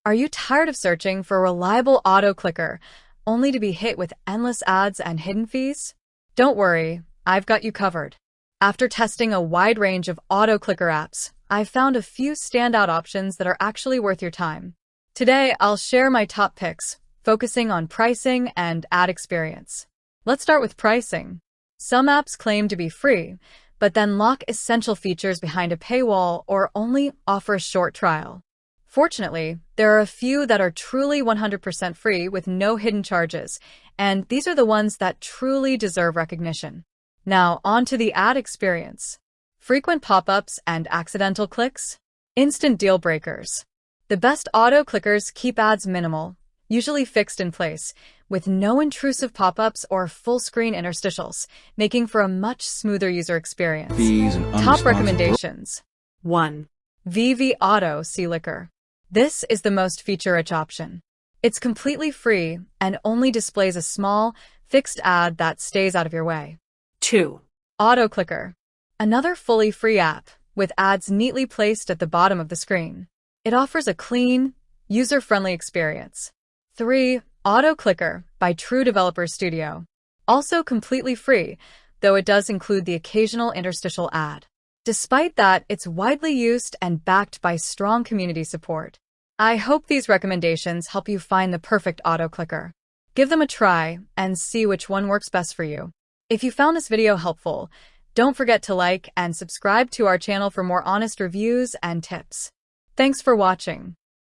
Are you tired of searching for a reliable auto clicker only to be hit with endless ads and hidden fees? Don't worry, I've got you covered. After testing a wide range of auto clicker apps, I've found a few standout options that are actually worth your time. Today, I'll share my top picks, focusing on pricing and ad experience. Let's start with pricing. Some apps claim to be free, but then lock essential features behind a paywall or only offer a short trial. Fortunately, there are a few that are truly 100% free with no hidden charges, and these are the ones that truly deserve recognition. Now, on to the ad experience. Frequent pop-ups and accidental clicks? Instant deal breakers. The best auto clickers keep ads minimal, usually fixed in place, with no intrusive pop-ups or full-screen interstitials, making for a much smoother user experience. Top recommendations. 1. VV Auto CLicker. This is the most feature-rich option. It's completely free and only displays a small, fixed ad that stays out of your way. 2. Auto Clicker. Another fully free app with ads neatly placed at the bottom of the screen. It offers a clean, user-friendly experience. 3. Auto Clicker by True Developer Studio. Also completely free, though it does include the occasional interstitial ad. Despite that, it's widely used and backed by strong community support. I hope these recommendations help you find the perfect auto clicker. Give them a try and see which one works best for you. If you found this video helpful, don't forget to like and subscribe to our channel for more honest reviews and tips. Thanks for watching.